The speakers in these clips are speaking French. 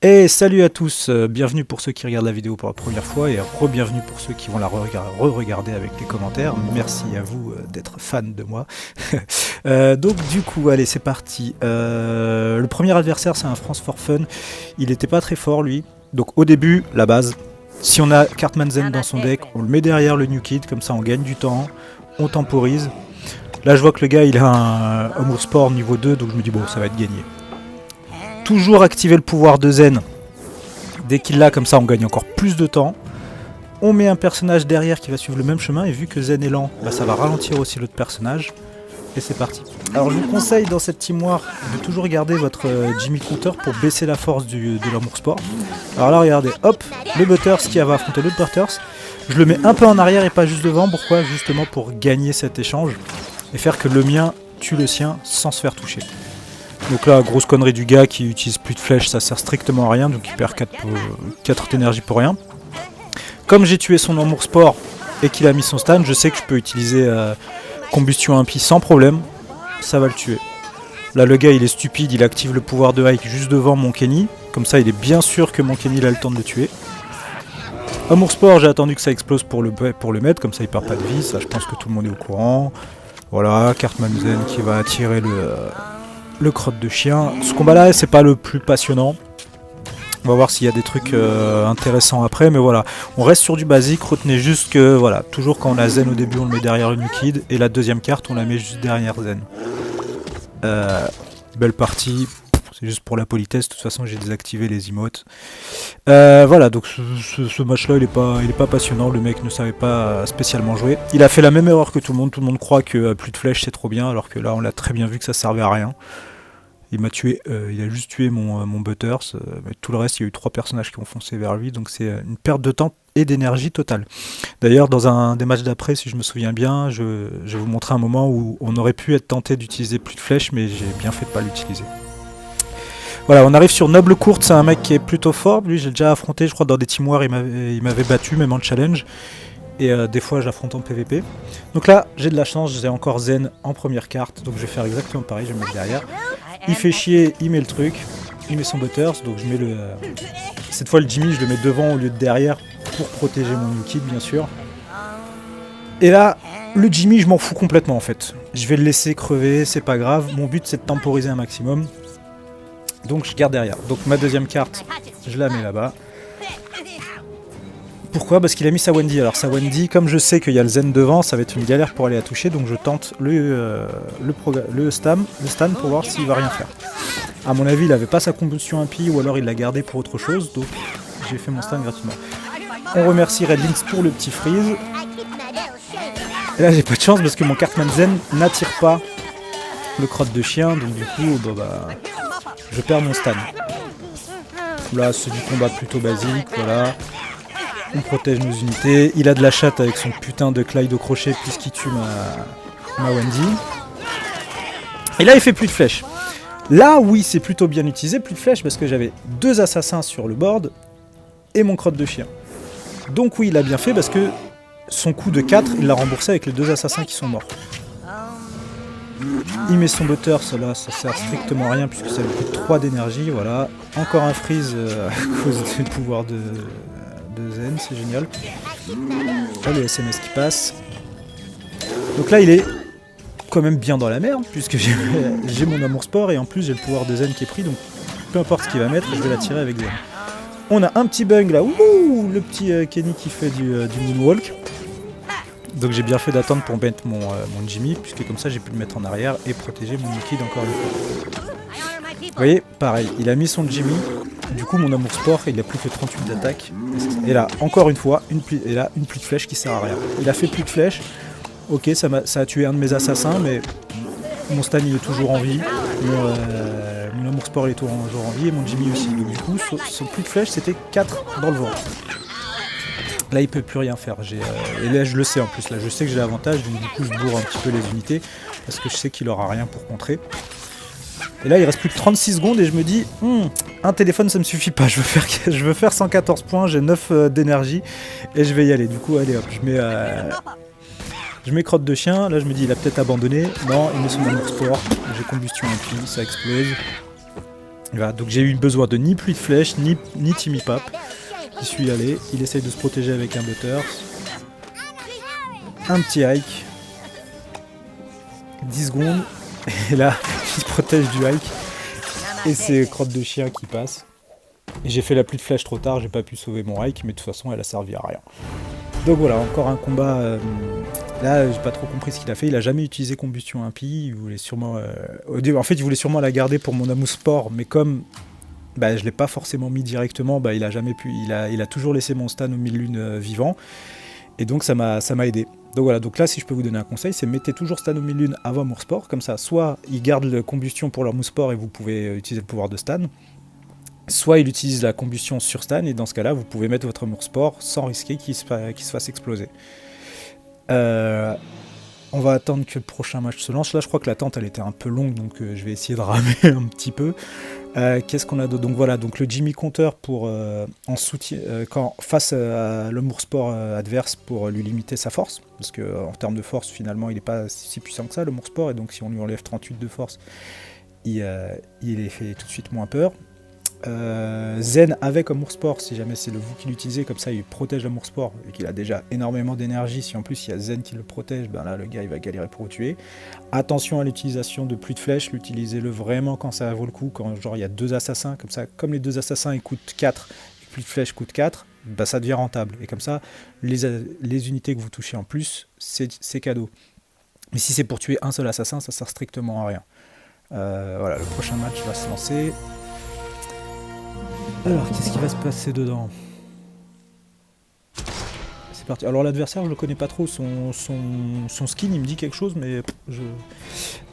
Et salut à tous, bienvenue pour ceux qui regardent la vidéo pour la première fois et re-bienvenue pour ceux qui vont la re-regarder avec les commentaires. Merci à vous d'être fan de moi. Donc du coup, allez c'est parti. Le premier adversaire c'est un France for Fun, il était pas très fort lui. Donc au début, la base, si on a Cartman Zen dans son deck, on le met derrière le New Kid, comme ça on gagne du temps, on temporise. Là je vois que le gars il a un Amour Sport niveau 2, donc je me dis bon ça va être gagné. Toujours activer le pouvoir de Zen. Dès qu'il l'a, comme ça on gagne encore plus de temps. On met un personnage derrière qui va suivre le même chemin, et vu que Zen est lent, bah ça va ralentir aussi l'autre personnage. Et c'est parti. Alors je vous conseille dans cette team war de toujours garder votre Jimmy Counter pour baisser la force de l'Amour Sport. Alors là regardez, hop, le Butters qui va affronter l'autre Butters. Je le mets un peu en arrière et pas juste devant, pourquoi? Justement pour gagner cet échange et faire que le mien tue le sien sans se faire toucher. Donc là, grosse connerie du gars qui utilise plus de flèches, ça sert strictement à rien, donc il perd 4 d'énergie pour rien. Comme j'ai tué son Amour Sport et qu'il a mis son stun, je sais que je peux utiliser combustion impie sans problème, ça va le tuer. Là le gars il est stupide, il active le pouvoir de Hike juste devant mon Kenny, comme ça il est bien sûr que mon Kenny il a le temps de le tuer. Amour Sport, j'ai attendu que ça explose pour le mettre, comme ça il perd pas de vie, ça je pense que tout le monde est au courant. Voilà, Cartman Zen qui va attirer le crotte de chien. Ce combat là c'est pas le plus passionnant. On va voir s'il y a des trucs intéressants après, mais voilà. On reste sur du basique, retenez juste que voilà, toujours quand on a Zen au début on le met derrière le New Kid, et la deuxième carte on la met juste derrière Zen. Belle partie, c'est juste pour la politesse, de toute façon j'ai désactivé les emotes. Voilà, donc ce match là il est pas passionnant, le mec ne savait pas spécialement jouer. Il a fait la même erreur que tout le monde croit que plus de flèches c'est trop bien, alors que là on l'a très bien vu que ça servait à rien. Il m'a tué, il a juste tué mon Butters, mais tout le reste il y a eu 3 personnages qui ont foncé vers lui, donc c'est une perte de temps et d'énergie totale. D'ailleurs dans un des matchs d'après, si je me souviens bien, je vais vous montrer un moment où on aurait pu être tenté d'utiliser plus de flèches, mais j'ai bien fait de pas l'utiliser. Voilà, on arrive sur Noble Court, c'est un mec qui est plutôt fort, lui j'ai déjà affronté, je crois dans des team wars il m'avait battu, même en challenge, et des fois j'affronte en PVP. Donc là j'ai de la chance, j'ai encore Zen en première carte, donc je vais faire exactement pareil, je vais me mettre derrière. Il fait chier, il met le truc, il met son Butters, donc je mets le... cette fois le Jimmy je le mets devant au lieu de derrière pour protéger mon New Kid bien sûr. Et là, le Jimmy je m'en fous complètement en fait. Je vais le laisser crever, c'est pas grave, mon but c'est de temporiser un maximum. Donc je garde derrière. Donc ma deuxième carte, je la mets là-bas. Pourquoi? Parce qu'il a mis sa Wendy. Alors sa Wendy, comme je sais qu'il y a le Zen devant, ça va être une galère pour aller la toucher, donc je tente le stun pour voir s'il va rien faire. A mon avis, il avait pas sa combustion impie, ou alors il l'a gardé pour autre chose, donc j'ai fait mon stun gratuitement. On remercie Red Lynx pour le petit freeze. Et là j'ai pas de chance parce que mon Cartman Zen n'attire pas le crotte de chien, donc du coup je perds mon stun. Là c'est du combat plutôt basique, voilà. On protège nos unités. Il a de la chatte avec son putain de Clyde au crochet puisqu'il tue ma Wendy. Et là il fait plus de flèches. Là oui c'est plutôt bien utilisé, plus de flèches parce que j'avais 2 assassins sur le board et mon crotte de chien. Donc oui il a bien fait parce que son coup de 4 il l'a remboursé avec les 2 assassins qui sont morts. Il met son Butters, là ça sert strictement à rien puisque ça lui coûte 3 d'énergie, voilà. Encore un freeze à cause du pouvoir de Zen, c'est génial. Là les SMS qui passent. Donc là il est quand même bien dans la merde puisque j'ai mon Amour Sport et en plus j'ai le pouvoir de Zen qui est pris, donc peu importe ce qu'il va mettre, je vais la tirer avec Zen. On a un petit bug là, ouh, le petit Kenny qui fait du moonwalk. Donc j'ai bien fait d'attendre pour mettre mon Jimmy, puisque comme ça j'ai pu le mettre en arrière et protéger mon Liquid encore une fois. Vous voyez, pareil, il a mis son Jimmy, du coup mon Amour Sport il a plus que 38 d'attaque. Et là, encore une fois, une pluie de flèches qui sert à rien. Il a fait plus de flèches, ok ça a tué un de mes assassins, mais mon Stan il est toujours en vie, mon Amour Sport il est toujours en vie et mon Jimmy aussi. Donc du coup, son plus de flèches c'était 4 dans le vent. Là il peut plus rien faire, et là je le sais en plus, là je sais que j'ai l'avantage, donc du coup je bourre un petit peu les unités, parce que je sais qu'il aura rien pour contrer. Et là il reste plus que 36 secondes et je me dis, un téléphone ça me suffit pas, je veux faire 114 points, j'ai 9 d'énergie, et je vais y aller, du coup allez hop, je mets crotte de chien, là je me dis il a peut-être abandonné, non il met son Amour Sport, j'ai combustion impie, ça explose. Voilà, donc j'ai eu besoin de ni pluie de flèches, ni Timmy Pap. J'y suis allé, il essaye de se protéger avec un Butters. Un petit hike. 10 secondes. Et là, il se protège du hike. Et c'est crotte de chien qui passe. Et j'ai fait la pluie de flèches trop tard, j'ai pas pu sauver mon hike, mais de toute façon elle a servi à rien. Donc voilà, encore un combat. Là, j'ai pas trop compris ce qu'il a fait. Il a jamais utilisé combustion impie. Il voulait sûrement. En fait, il voulait sûrement la garder pour mon Amu Sport, mais comme je l'ai pas forcément mis directement, il a jamais pu. Il a toujours laissé mon Stan au 1000 lunes vivant. Et donc ça m'a aidé. Donc voilà, donc là si je peux vous donner un conseil, c'est mettez toujours Stan au 1000 lunes avant Amour Sport, comme ça, soit il garde la combustion pour leur Amour Sport et vous pouvez utiliser le pouvoir de Stan, soit il utilise la combustion sur Stan, et dans ce cas-là, vous pouvez mettre votre Amour Sport sans risquer qu'il se fasse exploser. On va attendre que le prochain match se lance. Là, je crois que l'attente, elle était un peu longue, donc je vais essayer de ramer un petit peu. Qu'est-ce qu'on a d'autre? Donc voilà, donc le Jimmy Counter pour en soutien face à l'Amour Sport adverse pour lui limiter sa force, parce que en termes de force, finalement, il n'est pas si puissant que ça, l'Amour Sport, et donc si on lui enlève 38 de force, il est fait tout de suite moins peur. Zen avec Amour Sport, si jamais c'est le vous qui l'utilisez, comme ça il protège l'Amour Sport et qu'il a déjà énormément d'énergie. Si en plus il y a Zen qui le protège, là le gars il va galérer pour le tuer. Attention à l'utilisation de pluie de flèches, utilisez-le vraiment quand ça vaut le coup, quand genre il y a 2 assassins, comme ça, comme les 2 assassins ils coûtent 4 et pluie de flèches coûte 4, ça devient rentable. Et comme ça, les unités que vous touchez en plus, c'est cadeau. Mais si c'est pour tuer un seul assassin, ça sert strictement à rien. Voilà, le prochain match va se lancer. Alors, qu'est-ce qui va se passer dedans? C'est parti. Alors, l'adversaire, je le connais pas trop. Son skin, il me dit quelque chose, mais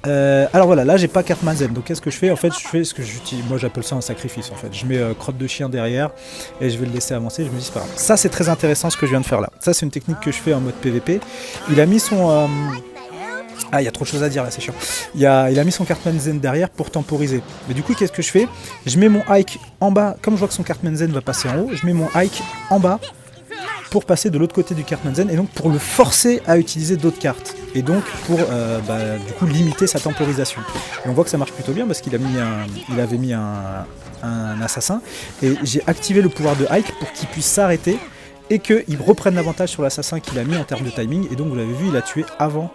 alors voilà, là, j'ai pas Cartman Zen. Donc, qu'est-ce que je fais? En fait, je fais ce que j'utilise. Moi, j'appelle ça un sacrifice, en fait. Je mets crotte de chien derrière et je vais le laisser avancer. Je me dis, c'est pas grave. Ça, c'est très intéressant ce que je viens de faire là. Ça, c'est une technique que je fais en mode PVP. Il a mis son... Ah, il y a trop de choses à dire là, c'est chiant. Il a mis son Cartman Zen derrière pour temporiser. Mais du coup, qu'est-ce que je fais? Je mets mon hike en bas. Comme je vois que son Cartman Zen va passer en haut, je mets mon hike en bas pour passer de l'autre côté du Cartman Zen et donc pour le forcer à utiliser d'autres cartes. Et donc pour du coup limiter sa temporisation. Et on voit que ça marche plutôt bien parce qu'il avait mis un assassin. Et j'ai activé le pouvoir de hike pour qu'il puisse s'arrêter et qu'il reprenne l'avantage sur l'assassin qu'il a mis en termes de timing, et donc vous l'avez vu, il a tué avant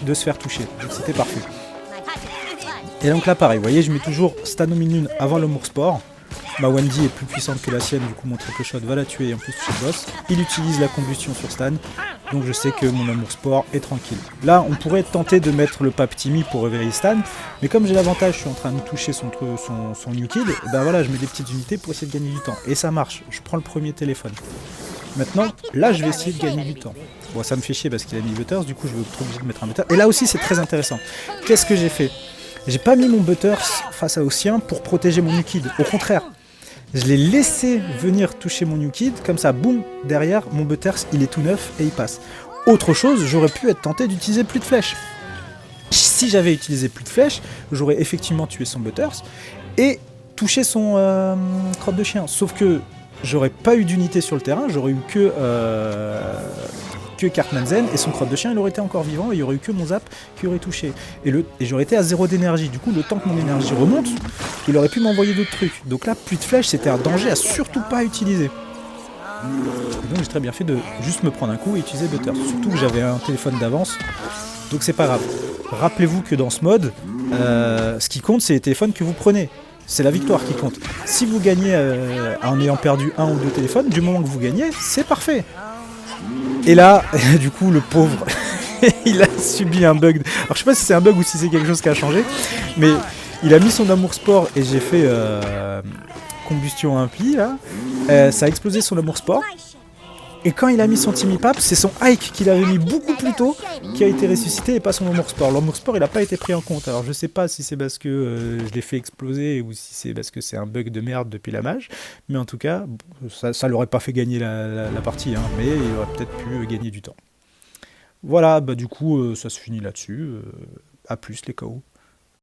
de se faire toucher, donc c'était parfait. Et donc là pareil, vous voyez, je mets toujours Stan au 1000 lunes avant l'Amour Sport, ma Wendy est plus puissante que la sienne, du coup mon triple shot va la tuer et en plus toucher le boss, il utilise la combustion sur Stan, donc je sais que mon Amour Sport est tranquille. Là on pourrait tenter de mettre le Pape Timmy pour réveiller Stan, mais comme j'ai l'avantage, je suis en train de toucher son New Kid, voilà, je mets des petites unités pour essayer de gagner du temps, et ça marche, je prends le premier téléphone. Maintenant, là, je vais essayer de gagner du temps. Bon, ça me fait chier parce qu'il a mis Butters, du coup, je vais être obligé de mettre un Butters. Et là aussi, c'est très intéressant. Qu'est-ce que j'ai fait? J'ai pas mis mon Butters face au sien pour protéger mon New Kid. Au contraire, je l'ai laissé venir toucher mon New Kid, comme ça, boum, derrière, mon Butters, il est tout neuf et il passe. Autre chose, j'aurais pu être tenté d'utiliser plus de flèches. Si j'avais utilisé plus de flèches, j'aurais effectivement tué son Butters et touché son crotte de chien. Sauf que j'aurais pas eu d'unité sur le terrain, j'aurais eu que Cartman Zen, et son crotte de chien il aurait été encore vivant et il y aurait eu que mon zap qui aurait touché. Et j'aurais été à 0 d'énergie, du coup le temps que mon énergie remonte, il aurait pu m'envoyer d'autres trucs. Donc là, plus de flèches, c'était un danger à surtout pas utiliser. Et donc j'ai très bien fait de juste me prendre un coup et utiliser Butter. Surtout que j'avais un téléphone d'avance, donc c'est pas grave. Rappelez-vous que dans ce mode, ce qui compte c'est les téléphones que vous prenez. C'est la victoire qui compte. Si vous gagnez en ayant perdu un ou deux téléphones, du moment que vous gagnez, c'est parfait. Et là, du coup, le pauvre, il a subi un bug. Alors je sais pas si c'est un bug ou si c'est quelque chose qui a changé, mais il a mis son Amour Sport et j'ai fait combustion impie là. Ça a explosé son Amour Sport. Et quand il a mis son Timmy Pap, c'est son Hike qu'il avait mis beaucoup plus tôt qui a été ressuscité et pas son Amour Sport. L'Amour Sport, il n'a pas été pris en compte. Alors je sais pas si c'est parce que je l'ai fait exploser ou si c'est parce que c'est un bug de merde depuis la mage. Mais en tout cas, ça l'aurait pas fait gagner la partie, hein, mais il aurait peut-être pu gagner du temps. Voilà, du coup, ça se finit là-dessus. À plus les KO.